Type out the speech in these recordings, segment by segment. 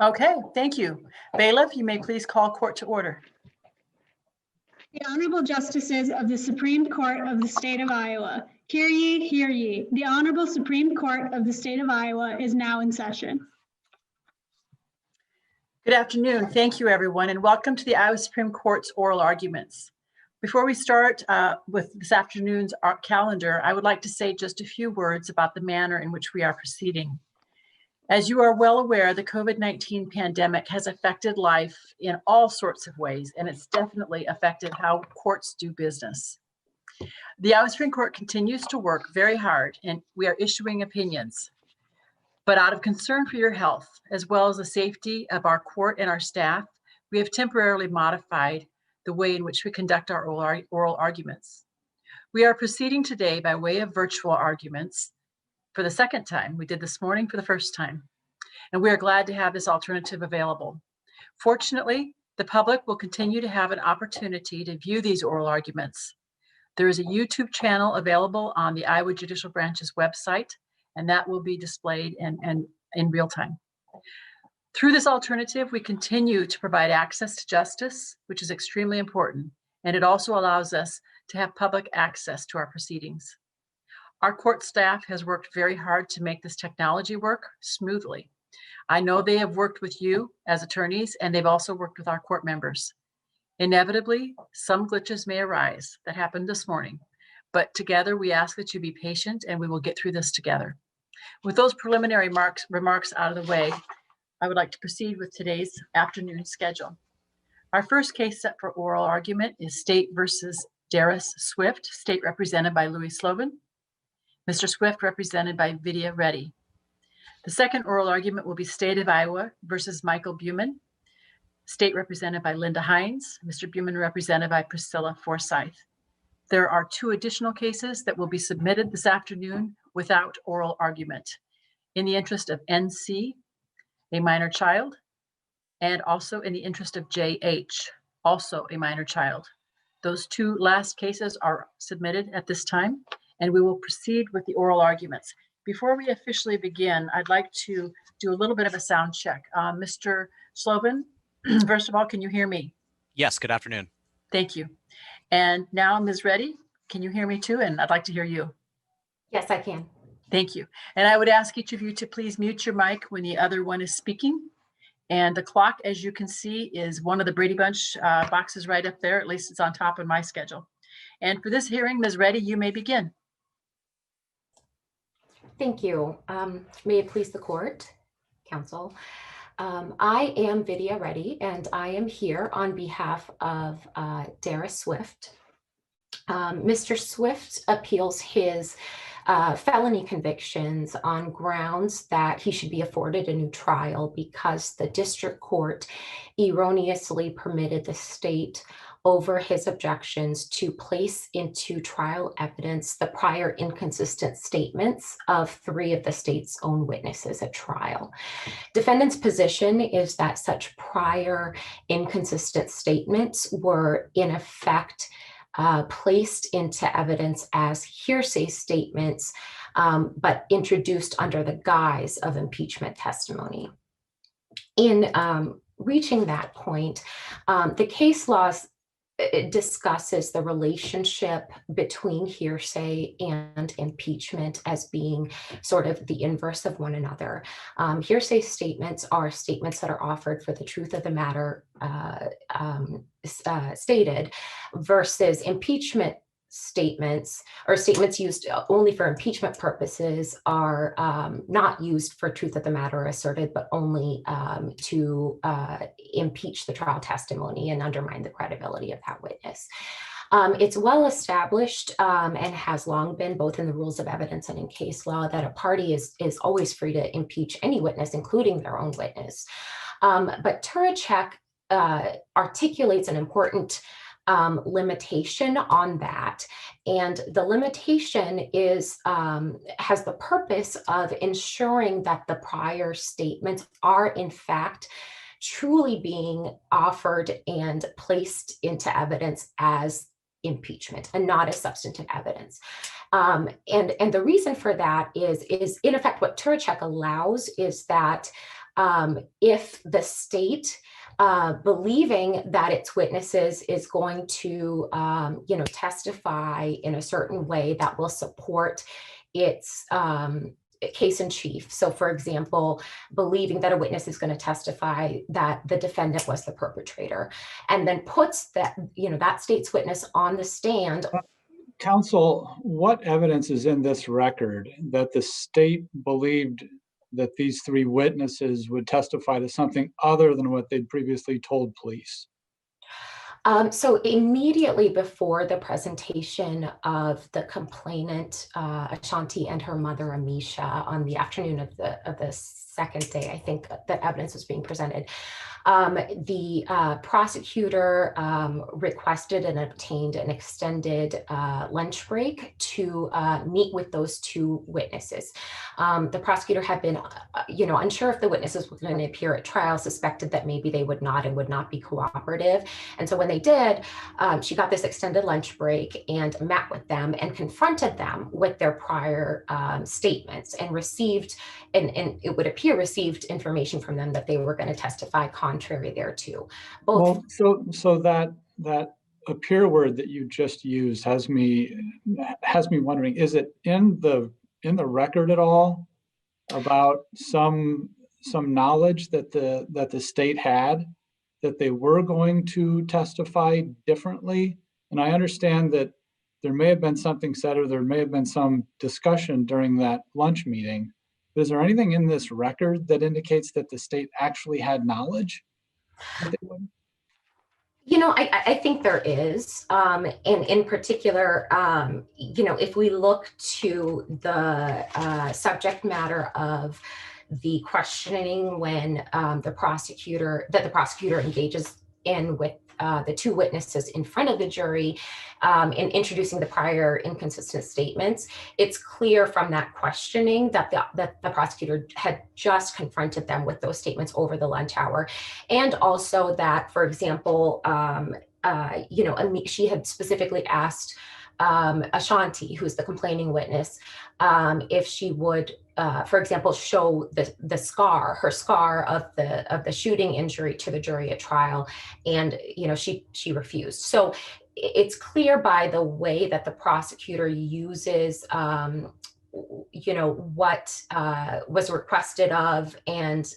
Okay, thank you. Bailiff, you may please call court to order. The Honorable Justices of the Supreme Court of the State of Iowa. Hear ye, hear ye. The Honorable Supreme Court of the State of Iowa is now in session. Good afternoon. Thank you, everyone, and welcome to the Iowa Supreme Court's oral arguments. Before we start with this afternoon's calendar, I would like to say just a few words about the manner in which we are proceeding. As you are well aware, the COVID-19 pandemic has affected life in all sorts of ways, and it's definitely affected how courts do business. The Iowa Supreme Court continues to work very hard, and we are issuing opinions. But out of concern for your health, as well as the safety of our court and our staff, we have temporarily modified the way in which we conduct our oral arguments. We are proceeding today by way of virtual arguments for the second time. We did this morning for the first time, and we are glad to have this alternative available. Fortunately, the public will continue to have an opportunity to view these oral arguments. There is a YouTube channel available on the Iowa Judicial Branch's website, and that will be displayed in real time. Through this alternative, we continue to provide access to justice, which is extremely important, and it also allows us to have public access to our proceedings. Our court staff has worked very hard to make this technology work smoothly. I know they have worked with you as attorneys, and they've also worked with our court members. Inevitably, some glitches may arise. That happened this morning, but together we ask that you be patient and we will get through this together. With those preliminary remarks out of the way, I would like to proceed with today's afternoon schedule. Our first case set for oral argument is State versus Darius Swift, State represented by Sloven. Mr. Swift represented by Vidhya, Reddy. The second oral argument will be State of Iowa versus Michael Buman, State represented by Linda Hines, Mr. Buman represented by Priscilla Forsyth. There are two additional cases that will be submitted this afternoon without oral argument. In the interest of NC, a minor child, and also in the interest of JH, also a minor child. Those two last cases are submitted at this time, and we will proceed with the oral arguments. Before we officially begin, I'd like to do a little bit of a sound check. Mr. Sloven, first of all, can you hear me? Yes, good afternoon. Thank you. And now, Ms. Reddy, can you hear me too? And I'd like to hear you. Yes, I can. Thank you. And I would ask each of you to please mute your mic when the other one is speaking. And the clock, as you can see, is one of the Brady Bunch boxes right up there. At least it's on top of my schedule. And for this hearing, Ms. Reddy, you may begin. Thank you. May it please the court, counsel. I am Vidhya Reddy, and I am here on behalf of Darius Swift. Mr. Swift appeals his felony convictions on grounds that he should be afforded a new trial because the district court erroneously permitted the state over his objections to place into trial evidence the prior inconsistent statements of three of the state's own witnesses at trial. Defendant's position is that such prior inconsistent statements were in effect placed into evidence as hearsay statements, but introduced under the guise of impeachment testimony. In reaching that point, the case law discusses the relationship between hearsay and impeachment as being sort of the inverse of one another. Hearsay statements are statements that are offered for the truth of the matter stated, versus impeachment statements or statements used only for impeachment purposes are not used for truth of the matter asserted, but only to impeach the trial testimony and undermine the credibility of that witness. It's well established and has long been, both in the rules of evidence and in case law, that a party is always free to impeach any witness, including their own witness. But Turacek articulates an important limitation on that. And the limitation is has the purpose of ensuring that the prior statements are in fact truly being offered and placed into evidence as impeachment and not as substantive evidence. And the reason for that is in effect what Turacek allows is that if the state, believing that its witnesses is going to, testify in a certain way that will support its case in chief. So for example, believing that a witness is going to testify that the defendant was the perpetrator, and then puts that, that state's witness on the stand. Counsel, what evidence is in this record that the state believed that these three witnesses would testify to something other than what they'd previously told police? So immediately before the presentation of the complainant, Ashanti, and her mother, Amisha, on the afternoon of the second day, I think that evidence was being presented, the prosecutor requested and obtained an extended lunch break to meet with those two witnesses. The prosecutor had been, unsure if the witnesses were going to appear at trial, suspected that maybe they would not and would not be cooperative. And so when they did, she got this extended lunch break and met with them and confronted them with their prior statements, and received, and it would appear received information from them that they were going to testify contrary thereto. Both. Well, so that appear word that you just used has me wondering, is it in the record at all about some knowledge that the state had that they were going to testify differently? And I understand that there may have been something said, or there may have been some discussion during that lunch meeting. But is there anything in this record that indicates that the state actually had knowledge that they would? I think there is, and in particular, if we look to the subject matter of the questioning when the prosecutor engages in with the two witnesses in front of the jury, in introducing the prior inconsistent statements, it's clear from that questioning that the prosecutor had just confronted them with those statements over the lunch hour. And also that, for example, she had specifically asked Ashanti, who's the complaining witness, if she would, for example, show her scar of the shooting injury to the jury at trial, and she refused. So it's clear by the way that the prosecutor uses what was requested of, and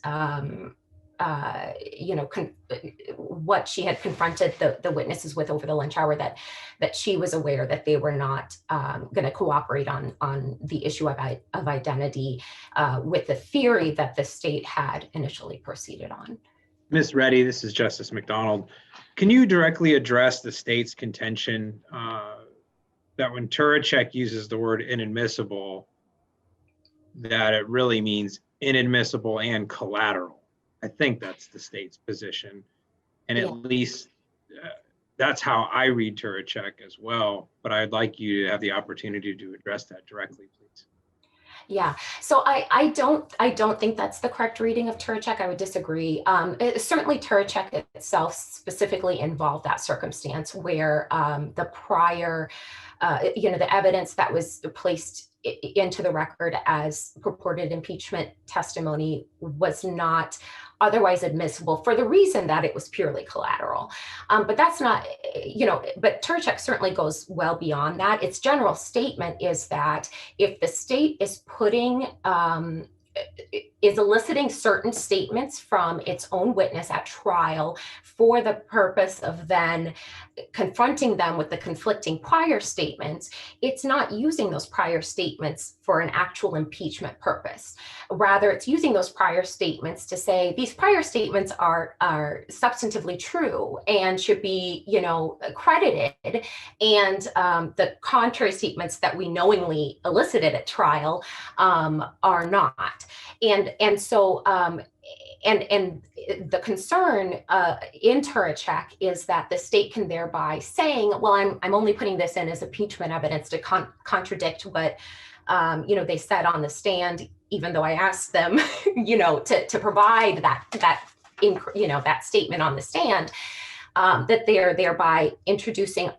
what she had confronted the witnesses with over the lunch hour, that she was aware that they were not going to cooperate on the issue of identity, with the theory that the state had initially proceeded on. Ms. Reddy, this is Justice McDonald. Can you directly address the state's contention that when Turacek uses the word inadmissible, that it really means inadmissible and collateral? I think that's the state's position. And at least that's how I read Turacek as well. But I'd like you to have the opportunity to address that directly, please. Yeah, so I don't think that's the correct reading of Turacek. I would disagree. Certainly Turacek itself specifically involved that circumstance where the prior, the evidence that was placed into the record as purported impeachment testimony was not otherwise admissible for the reason that it was purely collateral. But that's not, but Turacek certainly goes well beyond that. Its general statement is that if the state is eliciting certain statements from its own witness at trial for the purpose of then confronting them with the conflicting prior statements, it's not using those prior statements for an actual impeachment purpose. Rather, it's using those prior statements to say these prior statements are substantively true and should be, credited, and the contrary statements that we knowingly elicited at trial are not. And so the concern in Turacek is that the state can thereby saying, well, I'm only putting this in as impeachment evidence to contradict what they said on the stand, even though I asked them, to provide that statement on the stand. that they are thereby introducing,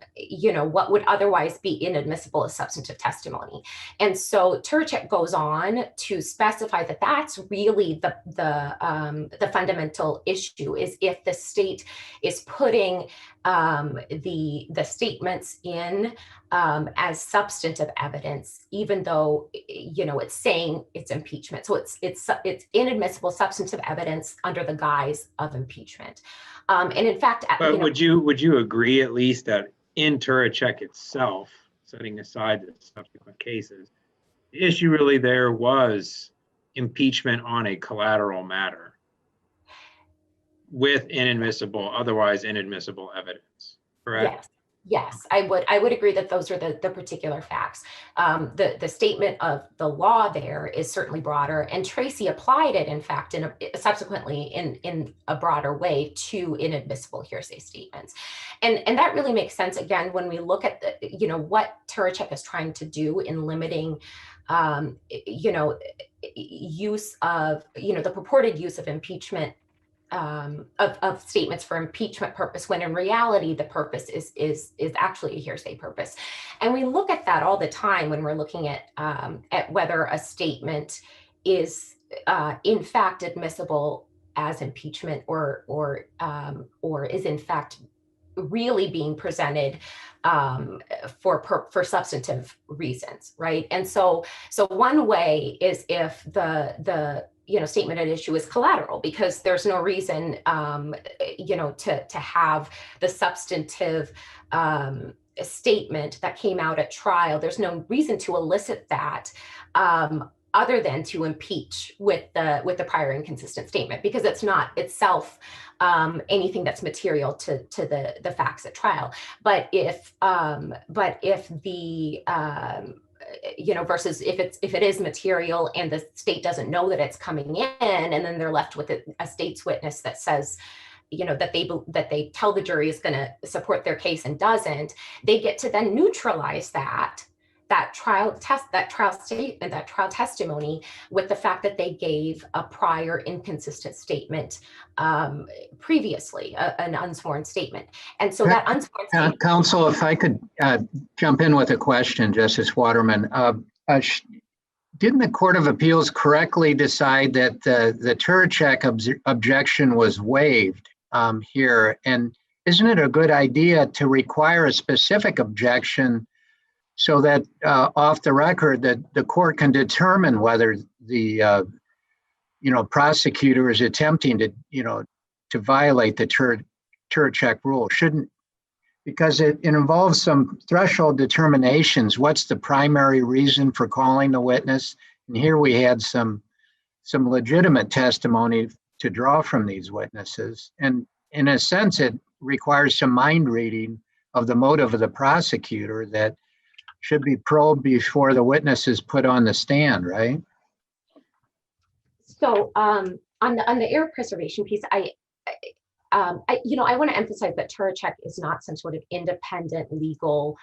what would otherwise be inadmissible as substantive testimony. And so Turchek goes on to specify that that's really the fundamental issue, is if the state is putting the statements in as substantive evidence, even though it's saying it's impeachment. So it's inadmissible substantive evidence under the guise of impeachment. And in fact, but would you agree at least that in Turchek itself, setting aside the subsequent cases, the issue really there was impeachment on a collateral matter with otherwise inadmissible evidence, correct? Yes, I would agree that those are the particular facts. The statement of the law there is certainly broader, and Tracy applied it, in fact, subsequently in a broader way to inadmissible hearsay statements. And that really makes sense, again, when we look at what Turchek is trying to do in limiting use of, the purported use of impeachment, of statements for impeachment purpose, when in reality the purpose is actually a hearsay purpose. And we look at that all the time when we're looking at whether a statement is in fact admissible as impeachment or is in fact really being presented for substantive reasons, right? And so one way is if the statement at issue is collateral, because there's no reason to have the substantive statement that came out at trial. There's no reason to elicit that other than to impeach with the prior inconsistent statement, because it's not itself anything that's material to the facts at trial. But if the versus if it is material and the state doesn't know that it's coming in, and then they're left with a state's witness that says, that they tell the jury is going to support their case and doesn't, they get to then neutralize that trial statement, that trial testimony, with the fact that they gave a prior inconsistent statement previously, an unsworn statement. And so that unsworn statement— Counsel, if I could jump in with a question, Justice Waterman. Didn't the Court of Appeals correctly decide that the Turchek objection was waived here? And isn't it a good idea to require a specific objection so that off the record that the court can determine whether the prosecutor is attempting to violate the Turchek rule? Because it involves some threshold determinations. What's the primary reason for calling the witness? And here we had some legitimate testimony to draw from these witnesses. And in a sense, it requires some mind reading of the motive of the prosecutor that should be probed before the witness is put on the stand, right? So on the error preservation piece, I want to emphasize that Turchek is not some sort of independent legal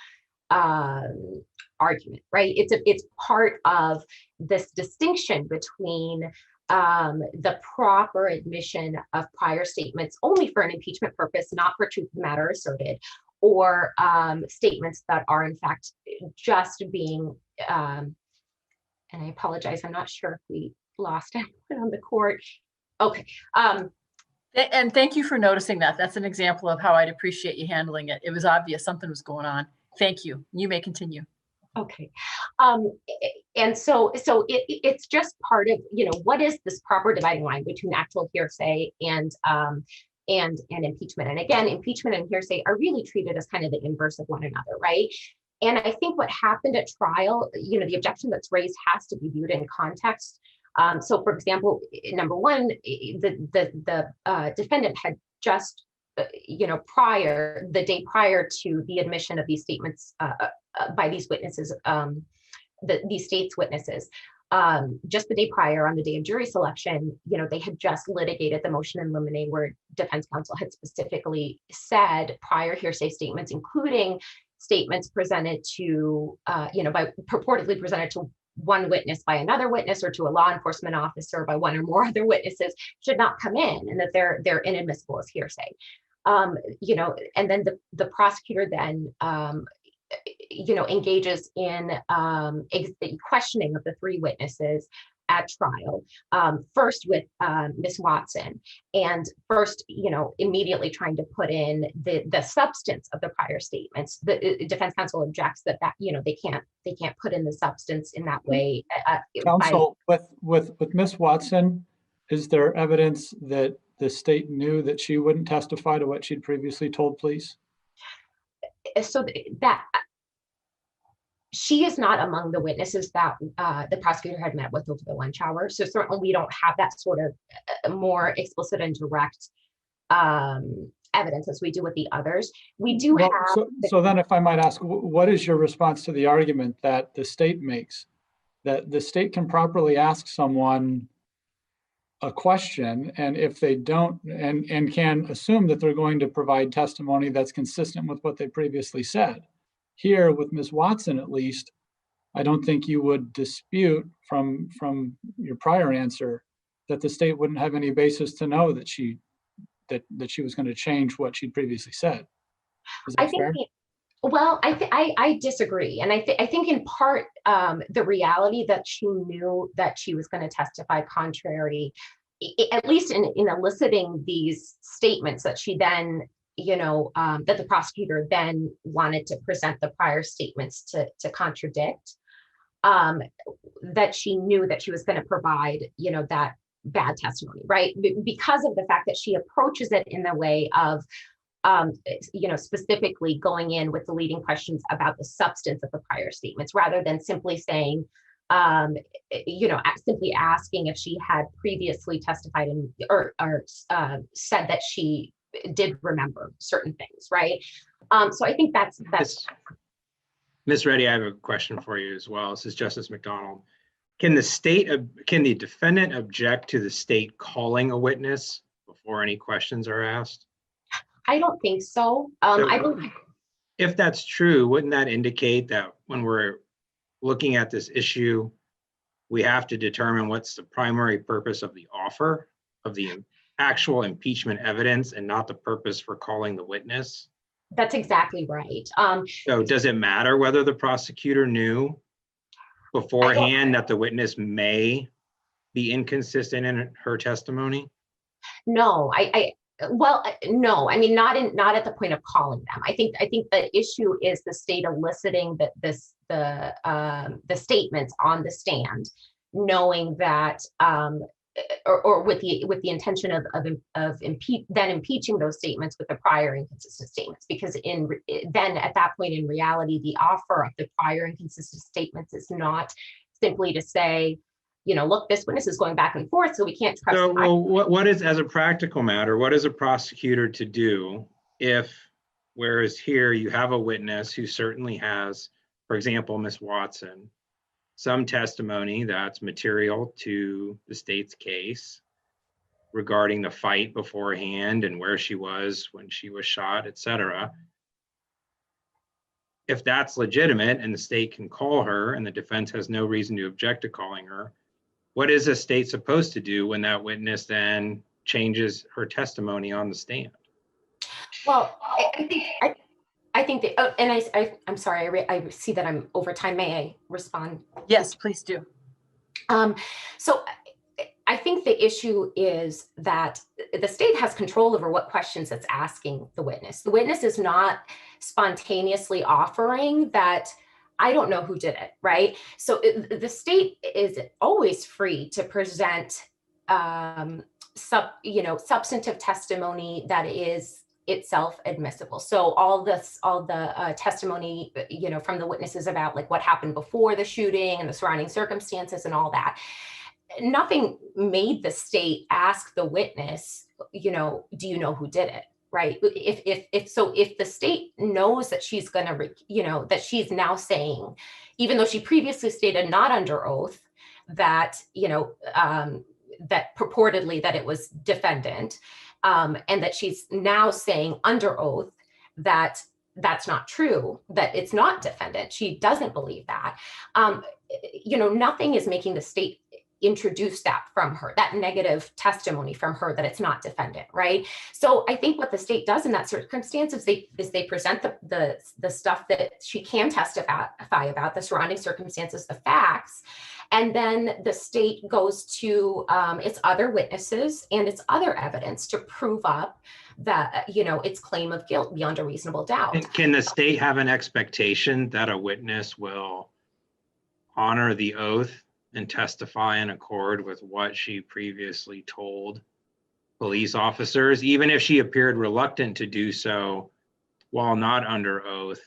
argument, right? It's part of this distinction between the proper admission of prior statements only for an impeachment purpose, not for truth of the matter asserted, or statements that are in fact just being, and I apologize, I'm not sure if we lost anyone on the court. Okay. And thank you for noticing that. That's an example of how I'd appreciate you handling it. It was obvious something was going on. Thank you. You may continue. Okay. And so it's just part of, what is this proper dividing line between actual hearsay and impeachment? And again, impeachment and hearsay are really treated as kind of the inverse of one another, right? And I think what happened at trial, the objection that's raised has to be viewed in context. So for example, number one, the defendant had just, the day prior to the admission of these statements by these witnesses, these state's witnesses, just the day prior, on the day of jury selection, they had just litigated the motion in limine where defense counsel had specifically said prior hearsay statements, including statements presented to, purportedly presented to one witness by another witness or to a law enforcement officer by one or more other witnesses, should not come in, and that they're inadmissible as hearsay. And then the prosecutor then, engages in the questioning of the three witnesses at trial, first with Ms. Watson, and first, immediately trying to put in the substance of the prior statements. The defense counsel objects that they can't put in the substance in that way. Counsel, with Ms. Watson, is there evidence that the state knew that she wouldn't testify to what she'd previously told police? So that she is not among the witnesses that the prosecutor had met with over the lunch hour. So certainly we don't have that sort of more explicit and direct evidence as we do with the others. We do have. So then if I might ask, what is your response to the argument that the state makes, that the state can properly ask someone a question, and if they don't, and can assume that they're going to provide testimony that's consistent with what they previously said? Here with Ms. Watson, at least, I don't think you would dispute from your prior answer that the state wouldn't have any basis to know that she was going to change what she'd previously said. Is that fair? Well, I disagree. And I think in part, the reality that she knew that she was going to testify contrary, at least in eliciting these statements that she then, that the prosecutor then wanted to present the prior statements to contradict, that she knew that she was going to provide, that bad testimony, right? Because of the fact that she approaches it in the way of, specifically going in with the leading questions about the substance of the prior statements, rather than simply saying, simply asking if she had previously testified or said that she did remember certain things, right? So I think that's. Ms. Reddy, I have a question for you as well. This is Justice McDonald. Can the defendant object to the state calling a witness before any questions are asked? I don't think so. I believe. If that's true, wouldn't that indicate that when we're looking at this issue, we have to determine what's the primary purpose of the offer of the actual impeachment evidence and not the purpose for calling the witness? That's exactly right. So does it matter whether the prosecutor knew beforehand that the witness may be inconsistent in her testimony? No, no. I mean, not at the point of calling them. I think the issue is the state eliciting the statements on the stand, knowing that, or with the intention of then impeaching those statements with the prior inconsistent statements. Because then at that point in reality, the offer of the prior inconsistent statements is not simply to say, look, this witness is going back and forth, so we can't trust. So, well, what is, as a practical matter, what is a prosecutor to do if, whereas here you have a witness who certainly has, for example, Ms. Watson, some testimony that's material to the state's case regarding the fight beforehand and where she was when she was shot, et cetera. If that's legitimate and the state can call her and the defense has no reason to object to calling her, what is a state supposed to do when that witness then changes her testimony on the stand? Well, I think that, and I'm sorry, I see that I'm over time. May I respond? Yes, please do. So I think the issue is that the state has control over what questions it's asking the witness. The witness is not spontaneously offering that, I don't know who did it, right? So the state is always free to present substantive testimony that is itself admissible. So all the testimony, from the witnesses about like what happened before the shooting and the surrounding circumstances and all that, nothing made the state ask the witness, do you know who did it? Right. If the state knows that she's going to, that she's now saying, even though she previously stated not under oath that, that purportedly that it was defendant, and that she's now saying under oath that that's not true, that it's not defendant. She doesn't believe that. Nothing is making the state introduce that from her, that negative testimony from her that it's not defendant, right? So I think what the state does in that circumstance is they present the stuff that she can testify about, the surrounding circumstances, the facts, and then the state goes to its other witnesses and its other evidence to prove up that, its claim of guilt beyond a reasonable doubt. And can the state have an expectation that a witness will honor the oath and testify in accord with what she previously told police officers, even if she appeared reluctant to do so while not under oath?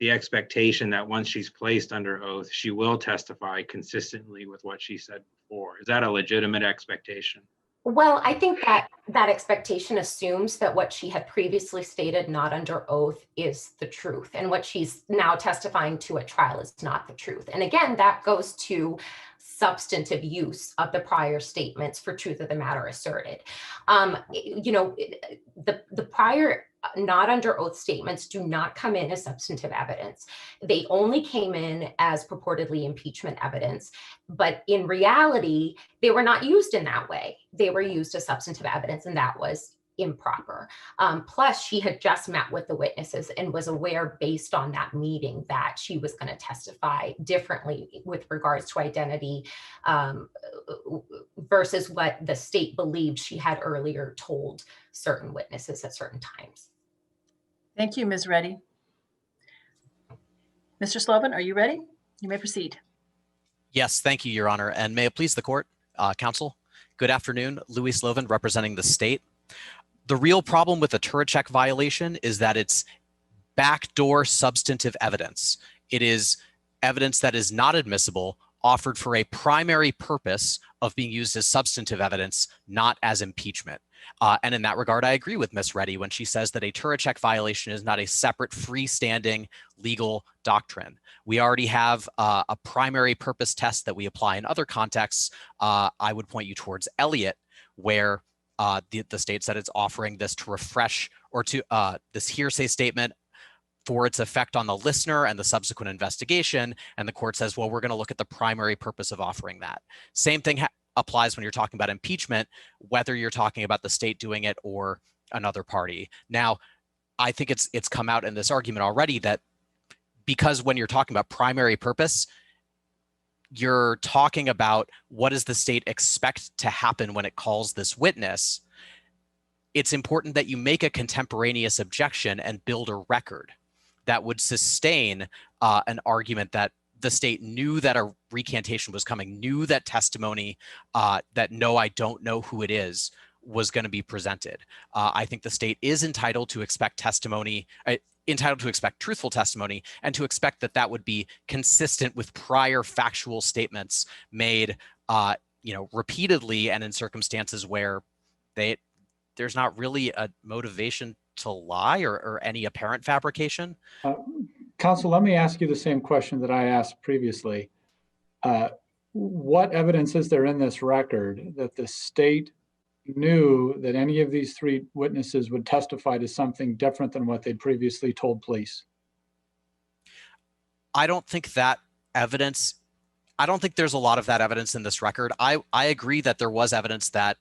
The expectation that once she's placed under oath, she will testify consistently with what she said before. Is that a legitimate expectation? Well, I think that expectation assumes that what she had previously stated not under oath is the truth, and what she's now testifying to at trial is not the truth. And again, that goes to substantive use of the prior statements for truth of the matter asserted. The prior not under oath statements do not come in as substantive evidence. They only came in as purportedly impeachment evidence, but in reality, they were not used in that way. They were used as substantive evidence, and that was improper. Plus, she had just met with the witnesses and was aware based on that meeting that she was going to testify differently with regards to identity versus what the state believed she had earlier told certain witnesses at certain times. Thank you, Ms. Reddy. Mr. Sloven, are you ready? You may proceed. Yes, thank you, Your Honor. And may it please the court, counsel. Good afternoon, Louis Sloven representing the state. The real problem with a Turacek violation is that it's backdoor substantive evidence. It is evidence that is not admissible, offered for a primary purpose of being used as substantive evidence, not as impeachment. And in that regard, I agree with Ms. Reddy when she says that a Turacek violation is not a separate freestanding legal doctrine. We already have a primary purpose test that we apply in other contexts. I would point you towards Elliott, where the state said it's offering this to refresh or to this hearsay statement for its effect on the listener and the subsequent investigation. And the court says, well, we're going to look at the primary purpose of offering that. Same thing applies when you're talking about impeachment, whether you're talking about the state doing it or another party. Now, I think it's come out in this argument already that because when you're talking about primary purpose, you're talking about what does the state expect to happen when it calls this witness. It's important that you make a contemporaneous objection and build a record that would sustain an argument that the state knew that a recantation was coming, knew that testimony that no, I don't know who it is, was going to be presented. I think the state is entitled to expect testimony, entitled to expect truthful testimony, and to expect that that would be consistent with prior factual statements made, repeatedly and in circumstances where there's not really a motivation to lie or any apparent fabrication. Counsel, let me ask you the same question that I asked previously. What evidence is there in this record that the state knew that any of these three witnesses would testify to something different than what they previously told police? I don't think that evidence, I don't think there's a lot of that evidence in this record. I agree that there was evidence that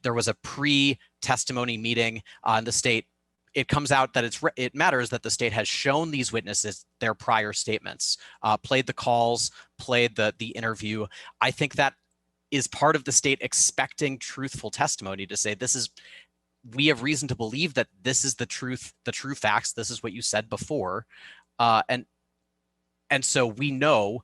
there was a pre-testimony meeting in the state. It comes out that it matters that the state has shown these witnesses their prior statements, played the calls, played the interview. I think that is part of the state expecting truthful testimony to say, we have reason to believe that this is the truth, the true facts. This is what you said before. And so we know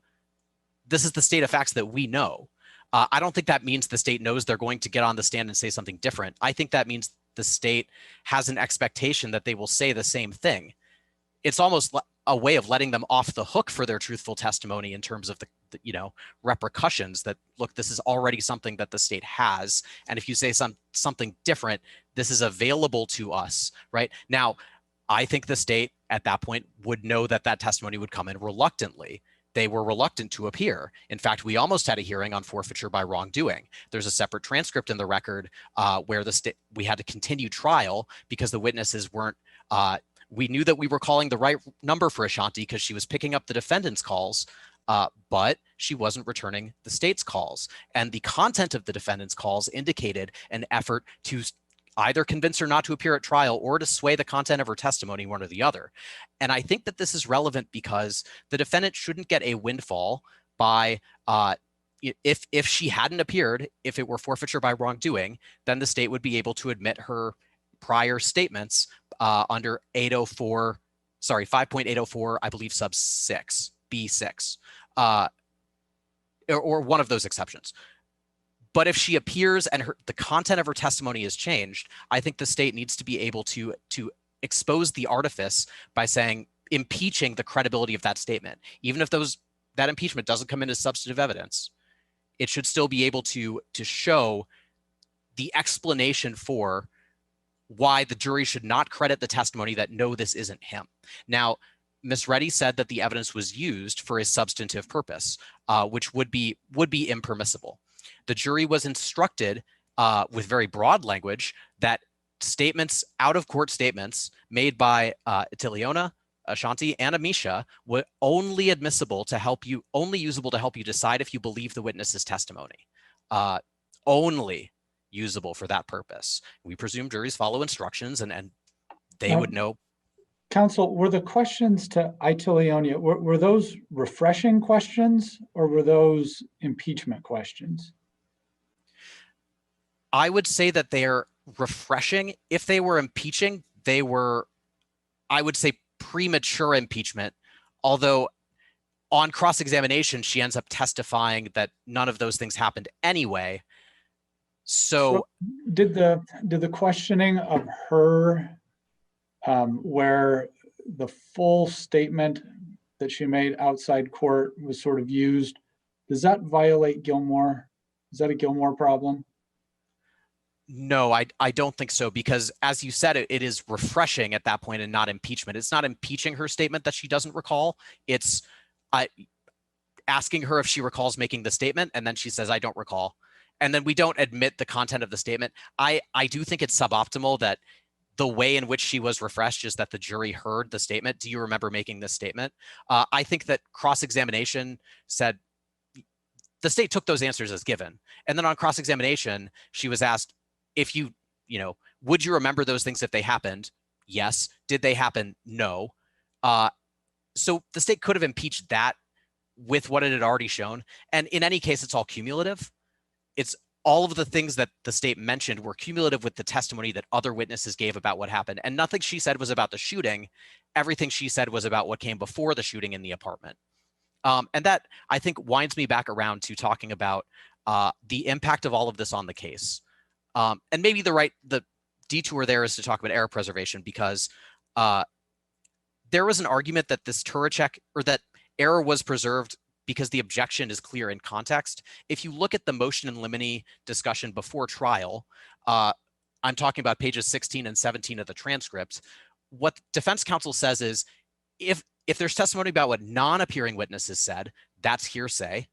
this is the state of facts that we know. I don't think that means the state knows they're going to get on the stand and say something different. I think that means the state has an expectation that they will say the same thing. It's almost a way of letting them off the hook for their truthful testimony in terms of the repercussions that, look, this is already something that the state has. And if you say something different, this is available to us, right? Now, I think the state at that point would know that that testimony would come in reluctantly. They were reluctant to appear. In fact, we almost had a hearing on forfeiture by wrongdoing. There's a separate transcript in the record where we had to continue trial because the witnesses weren't, we knew that we were calling the right number for Ashanti because she was picking up the defendant's calls, but she wasn't returning the state's calls. And the content of the defendant's calls indicated an effort to either convince her not to appear at trial or to sway the content of her testimony, one or the other. And I think that this is relevant because the defendant shouldn't get a windfall by, if she hadn't appeared, if it were forfeiture by wrongdoing, then the state would be able to admit her prior statements under 5.804, I believe sub 6, B6, or one of those exceptions. But if she appears and the content of her testimony is changed, I think the state needs to be able to expose the artifice by impeaching the credibility of that statement. Even if that impeachment doesn't come in as substantive evidence, it should still be able to show the explanation for why the jury should not credit the testimony that, no, this isn't him. Now, Ms. Reddy said that the evidence was used for a substantive purpose, which would be impermissible. The jury was instructed with very broad language that statements, out-of-court statements made by Tiliona, Ashanti, and Amisha were only admissible to help you, only usable to help you decide if you believe the witness's testimony. Only usable for that purpose. We presume juries follow instructions and they would know. Counsel, were the questions to Tiliona, were those refreshing questions or were those impeachment questions? I would say that they're refreshing. If they were impeaching, they were, I would say, premature impeachment. Although on cross-examination, she ends up testifying that none of those things happened anyway. So did the questioning of her, where the full statement that she made outside court was sort of used, does that violate Gilmore? Is that a Gilmore problem? No, I don't think so, because as you said, it is refreshing at that point and not impeachment. It's not impeaching her statement that she doesn't recall. It's asking her if she recalls making the statement, and then she says, I don't recall. And then we don't admit the content of the statement. I do think it's suboptimal that the way in which she was refreshed is that the jury heard the statement. Do you remember making this statement? I think that cross-examination said, the state took those answers as given. And then on cross-examination, she was asked, if would you remember those things if they happened? Yes. Did they happen? No. So the state could have impeached that with what it had already shown. And in any case, it's all cumulative. It's all of the things that the state mentioned were cumulative with the testimony that other witnesses gave about what happened. And nothing she said was about the shooting. Everything she said was about what came before the shooting in the apartment. And that, I think, winds me back around to talking about the impact of all of this on the case. And maybe the detour there is to talk about error preservation, because there was an argument that this Turacek, or that error was preserved because the objection is clear in context. If you look at the motion in limine discussion before trial, I'm talking about pages 16 and 17 of the transcript. What defense counsel says is, if there's testimony about what non-appearing witnesses said, that's hearsay.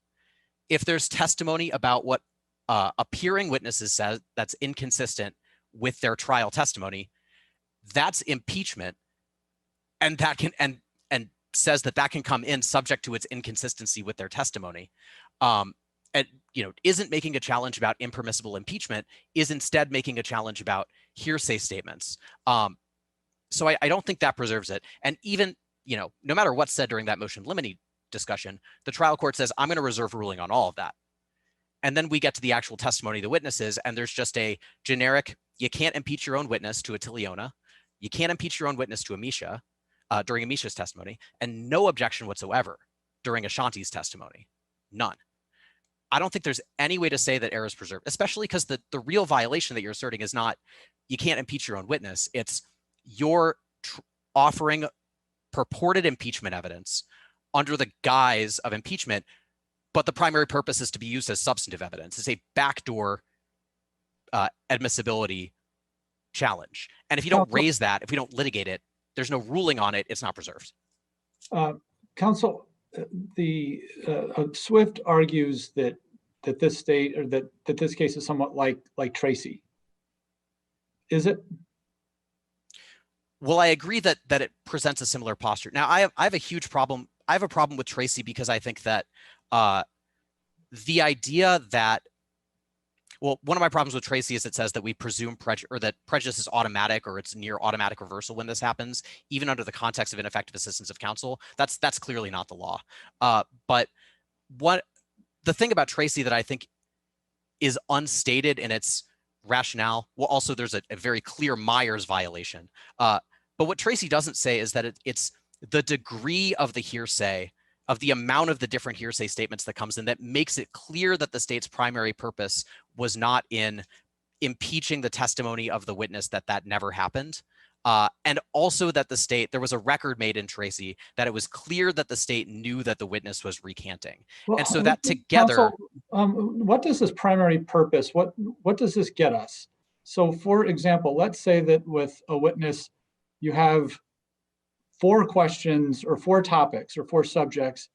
If there's testimony about what appearing witnesses said that's inconsistent with their trial testimony, that's impeachment, and that can and says that can come in subject to its inconsistency with their testimony. And isn't making a challenge about impermissible impeachment, is instead making a challenge about hearsay statements. So I don't think that preserves it. And even no matter what's said during that motion limine discussion, the trial court says, I'm going to reserve ruling on all of that. And then we get to the actual testimony of the witnesses, and there's just a generic, you can't impeach your own witness to a Tiliona, you can't impeach your own witness to Amisha during Amisha's testimony, and no objection whatsoever during Ashanti's testimony. None. I don't think there's any way to say that error is preserved, especially because the real violation that you're asserting is not, you can't impeach your own witness. It's you're offering purported impeachment evidence under the guise of impeachment, but the primary purpose is to be used as substantive evidence. It's a backdoor admissibility challenge. And if you don't raise that, if we don't litigate it, there's no ruling on it, it's not preserved. Counsel, the Swift argues that this state, or that this case is somewhat like Tracy. Is it? Well, I agree that it presents a similar posture. Now, I have a huge problem. I have a problem with Tracy because I think that the idea that, well, one of my problems with Tracy is it says that we presume that prejudice is automatic or it's near automatic reversal when this happens, even under the context of ineffective assistance of counsel. That's clearly not the law. But the thing about Tracy that I think is unstated in its rationale, well, also there's a very clear Myers violation. But what Tracy doesn't say is that it's the degree of the hearsay, of the amount of the different hearsay statements that comes in, that makes it clear that the state's primary purpose was not in impeaching the testimony of the witness, that never happened. And also that there was a record made in Tracy that it was clear that the state knew that the witness was recanting. Well, and so that together— Counsel, what does this primary purpose, what does this get us? So for example, let's say that with a witness, you have 4 questions or 4 topics or 4 subjects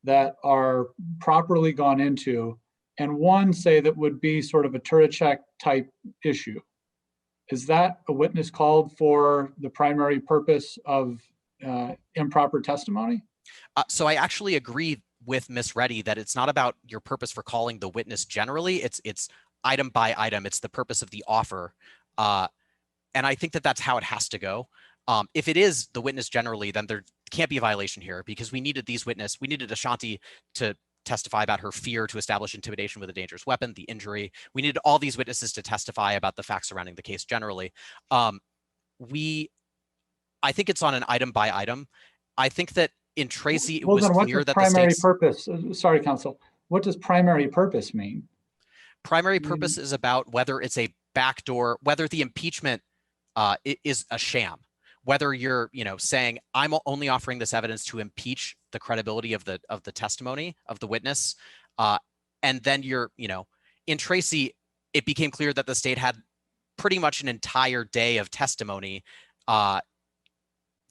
that are properly gone into, and one, say, that would be sort of a Turacek type issue. Is that a witness called for the primary purpose of improper testimony? So I actually agree with Ms. Reddy that it's not about your purpose for calling the witness generally. It's item by item. It's the purpose of the offer. And I think that that's how it has to go. If it is the witness generally, then there can't be a violation here, because we needed Ashanti to testify about her fear to establish intimidation with a dangerous weapon, the injury. We needed all these witnesses to testify about the facts surrounding the case generally. I think it's on an item by item. I think that in Tracy, it was clear that the state's purpose. Sorry, counsel. What does primary purpose mean? Primary purpose is about whether it's a backdoor, whether the impeachment is a sham, whether you're, saying I'm only offering this evidence to impeach the credibility of the testimony of the witness, and then you're, in Tracy, it became clear that the state had pretty much an entire day of testimony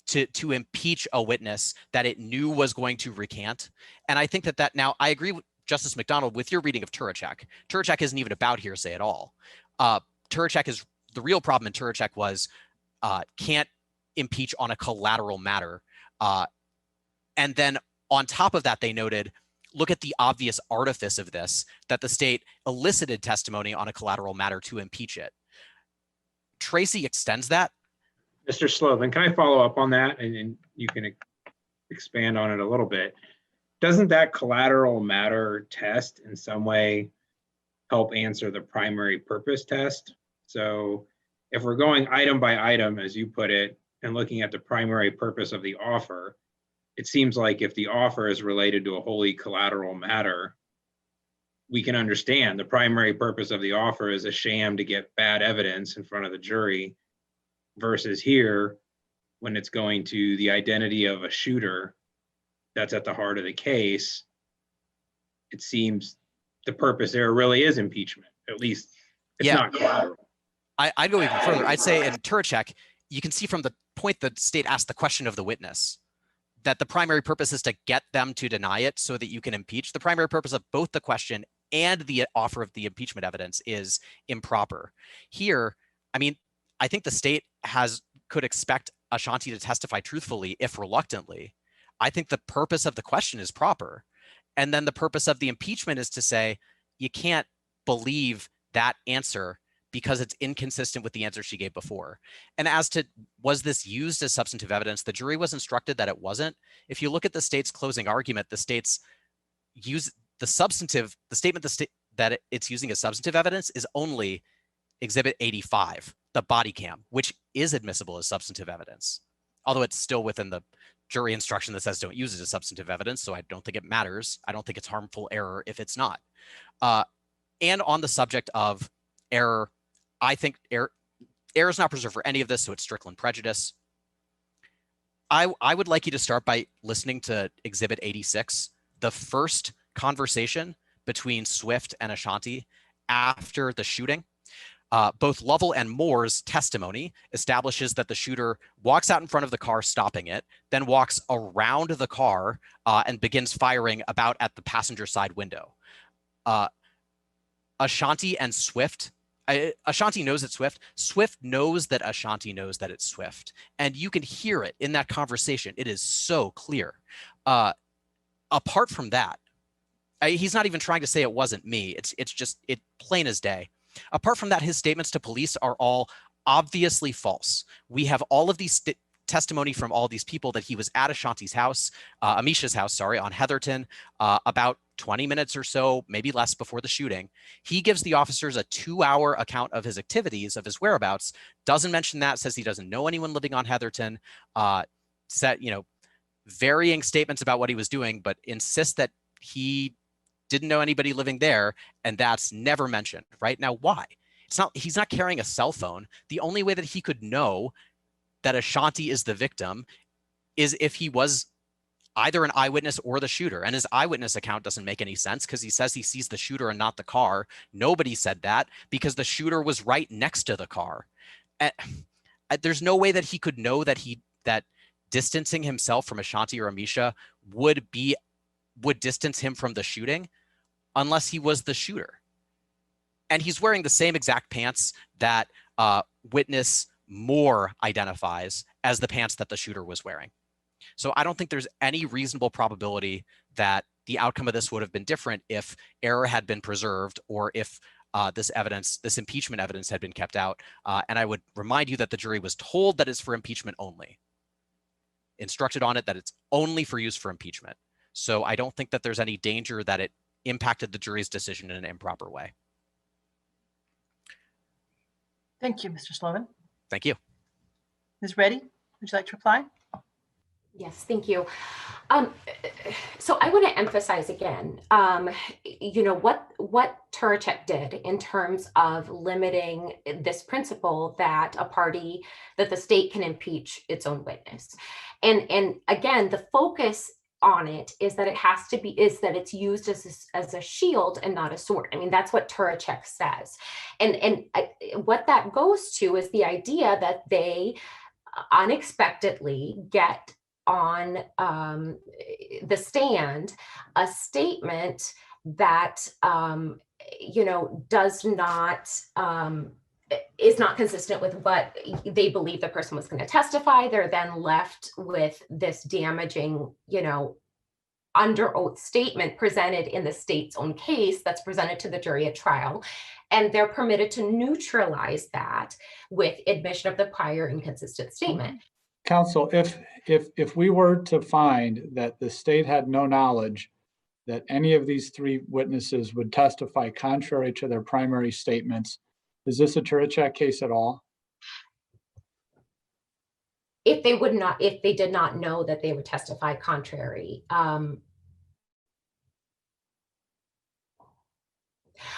to impeach a witness that it knew was going to recant. And I think that now I agree with Justice McDonald with your reading of Turacek. Turacek isn't even about hearsay at all. Turacek is the real problem in Turacek was can't impeach on a collateral matter. And then on top of that, they noted, look at the obvious artifice of this, that the state elicited testimony on a collateral matter to impeach it. Tracy extends that. Mr. Sloven, can I follow up on that, and you can expand on it a little bit? Doesn't that collateral matter test in some way help answer the primary purpose test? So if we're going item by item, as you put it, and looking at the primary purpose of the offer, it seems like if the offer is related to a wholly collateral matter, we can understand the primary purpose of the offer is a sham to get bad evidence in front of the jury, versus here, when it's going to the identity of a shooter that's at the heart of the case, it seems the purpose there really is impeachment. At least it's not collateral. I'd go even further. I'd say in Turacek, you can see from the point the state asked the question of the witness that the primary purpose is to get them to deny it so that you can impeach. The primary purpose of both the question and the offer of the impeachment evidence is improper. Here, I mean, I think the state could expect Ashanti to testify truthfully, if reluctantly. I think the purpose of the question is proper. And then the purpose of the impeachment is to say, you can't believe that answer because it's inconsistent with the answer she gave before. And as to, was this used as substantive evidence? The jury was instructed that it wasn't. If you look at the state's closing argument, the state's the statement that it's using as substantive evidence is only Exhibit 85, the body cam, which is admissible as substantive evidence, although it's still within the jury instruction that says don't use it as substantive evidence. So I don't think it matters. I don't think it's harmful error if it's not. And on the subject of error, I think error is not preserved for any of this, so it's Strickland prejudice. I would like you to start by listening to Exhibit 86, the first conversation between Swift and Ashanti after the shooting. Both Lovell and Moore's testimony establishes that the shooter walks out in front of the car, stopping it, then walks around the car and begins firing about at the passenger side window. Ashanti and Swift, Ashanti knows it's Swift. Swift knows that Ashanti knows that it's Swift. And you can hear it in that conversation. It is so clear. Apart from that, He's not even trying to say it wasn't me. It's just plain as day. Apart from that, his statements to police are all obviously false. We have all of these testimony from all these people that he was at Ashanti's house, Amisha's house, sorry, on Heatherton, about 20 minutes or so, maybe less before the shooting. He gives the officers a 2-hour account of his activities, of his whereabouts, doesn't mention that, says he doesn't know anyone living on Heatherton, varying statements about what he was doing, but insists that he didn't know anybody living there, and that's never mentioned. Right now, why? He's not carrying a cell phone. The only way that he could know that Ashanti is the victim is if he was either an eyewitness or the shooter. And his eyewitness account doesn't make any sense because he says he sees the shooter and not the car. Nobody said that because the shooter was right next to the car. There's no way that he could know that distancing himself from Ashanti or Amisha would distance him from the shooting unless he was the shooter. And he's wearing the same exact pants that witness Moore identifies as the pants that the shooter was wearing. So I don't think there's any reasonable probability that the outcome of this would have been different if error had been preserved or if this impeachment evidence had been kept out. And I would remind you that the jury was told that it's for impeachment only, instructed on it that it's only for use for impeachment. So I don't think that there's any danger that it impacted the jury's decision in an improper way. Thank you, Mr. Sloven. Thank you. Ms. Reddy, would you like to reply? Yes, thank you. So I want to emphasize again, what Turacek did in terms of limiting this principle that the state can impeach its own witness. And again, the focus on it is that it's used as a shield and not a sword. I mean, that's what Turacek says. And what that goes to is the idea that they unexpectedly get on the stand a statement that is not consistent with what they believe the person was going to testify. They're then left with this damaging, under oath statement presented in the state's own case that's presented to the jury at trial. And they're permitted to neutralize that with admission of the prior inconsistent statement. Counsel, if we were to find that the state had no knowledge that any of these three witnesses would testify contrary to their primary statements, is this a Turacek case at all? If they did not know that they would testify contrary.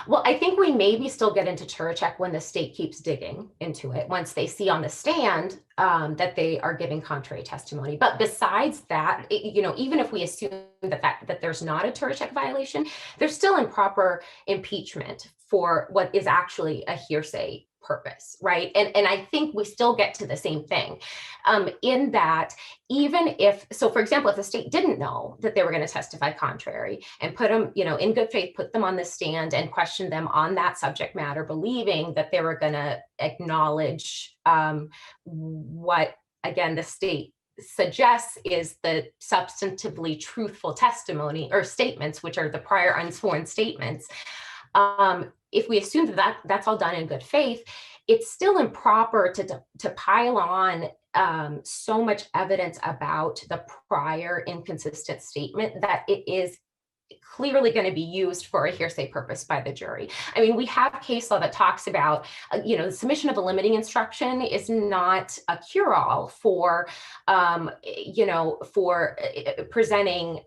Well, I think we maybe still get into Turacek when the state keeps digging into it, once they see on the stand that they are giving contrary testimony. But besides that, even if we assume that there's not a Turacek violation, there's still improper impeachment for what is actually a hearsay purpose, right? And I think we still get to the same thing in that even so for example, if the state didn't know that they were going to testify contrary and put them, in good faith, put them on the stand and question them on that subject matter, believing that they were going to acknowledge what, again, the state suggests is the substantively truthful testimony or statements, which are the prior unsworn statements. If we assume that that's all done in good faith, it's still improper to pile on so much evidence about the prior inconsistent statement that it is clearly going to be used for a hearsay purpose by the jury. I mean, we have case law that talks about, the submission of a limiting instruction is not a cure-all for, presenting,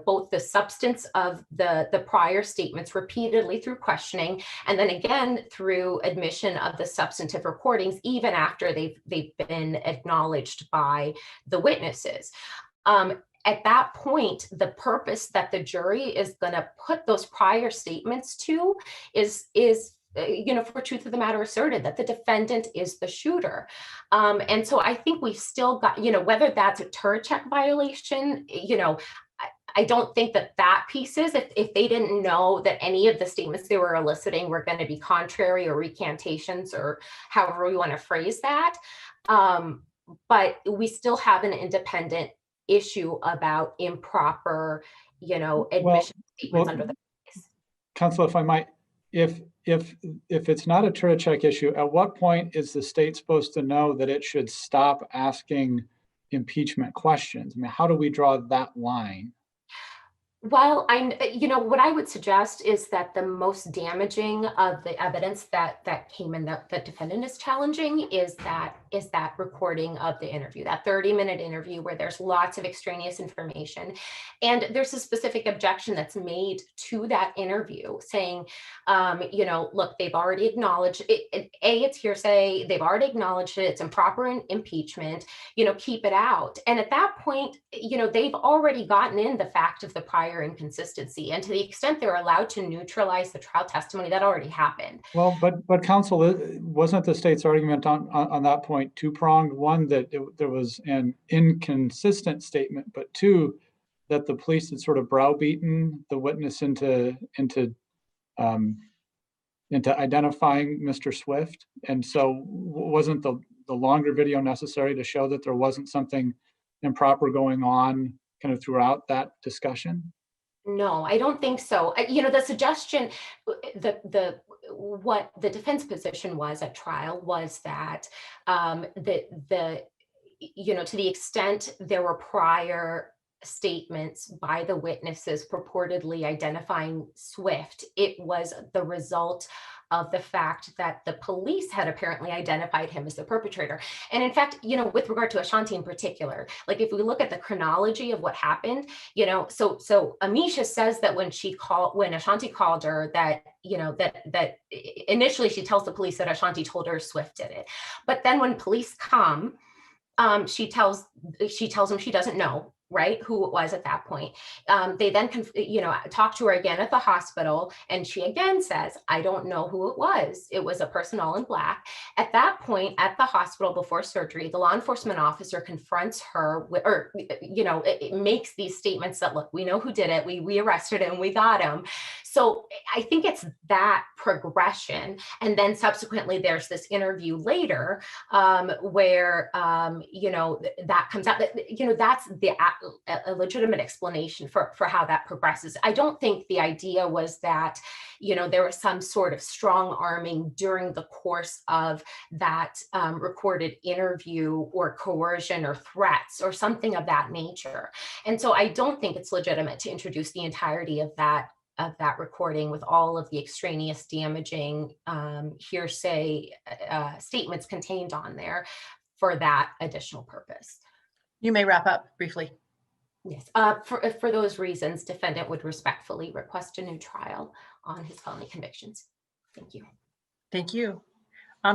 both the substance of the prior statements repeatedly through questioning, and then again through admission of the substantive recordings, even after they've been acknowledged by the witnesses. At that point, the purpose that the jury is going to put those prior statements to is for truth of the matter asserted, that the defendant is the shooter. And so I think we've still got, whether that's a Turacek violation, I don't think that piece is, if they didn't know that any of the statements they were eliciting were going to be contrary or recantations or however we want to phrase that. But we still have an independent issue about improper admission statements under the case. Counsel, if I might, if it's not a Turachek issue, at what point is the state supposed to know that it should stop asking impeachment questions? I mean, how do we draw that line? Well, what I would suggest is that the most damaging of the evidence that came in that the defendant is challenging is that recording of the interview, that 30-minute interview where there's lots of extraneous information. And there's a specific objection that's made to that interview saying, look, they've already acknowledged it. It's hearsay. They've already acknowledged it. It's improper impeachment, keep it out. And at that point, they've already gotten in the fact of the prior inconsistency. And to the extent they're allowed to neutralize the trial testimony, that already happened. Well, but counsel, wasn't the state's argument on that point two-pronged? One, that there was an inconsistent statement, but two, that the police had sort of browbeaten the witness into identifying Mr. Swift. And so wasn't the longer video necessary to show that there wasn't something improper going on kind of throughout that discussion? No, I don't think so. The suggestion, what the defense position was at trial was that to the extent there were prior statements by the witnesses purportedly identifying Swift, it was the result of the fact that the police had apparently identified him as the perpetrator. And in fact, with regard to Ashanti in particular, like if we look at the chronology of what happened, so Amisha says that when Ashanti called her, that initially she tells the police that Ashanti told her Swift did it. But then when police come, she tells them she doesn't know, right, who it was at that point. They then, talk to her again at the hospital, and she again says, I don't know who it was. It was a person all in black. At that point, at the hospital before surgery, the law enforcement officer confronts her, it makes these statements that, look, we know who did it. We arrested him. We got him. So I think it's that progression. And then subsequently, there's this interview later where, that comes out, that's a legitimate explanation for how that progresses. I don't think the idea was that, there was some sort of strong arming during the course of that recorded interview or coercion or threats or something of that nature. And so I don't think it's legitimate to introduce the entirety of that recording with all of the extraneous damaging hearsay statements contained on there for that additional purpose. You may wrap up briefly. Yes, for those reasons, defendant would respectfully request a new trial on his felony convictions. Thank you. Thank you.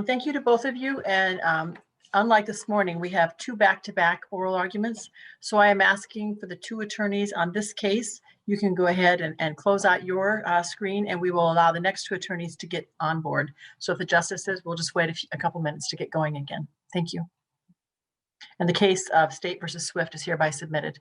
Thank you to both of you. And unlike this morning, we have two back-to-back oral arguments. So I am asking for the two attorneys on this case. You can go ahead and close out your screen, and we will allow the next two attorneys to get on board. So if the justices, we'll just wait a couple minutes to get going again. Thank you. And the case of State versus Swift is hereby submitted.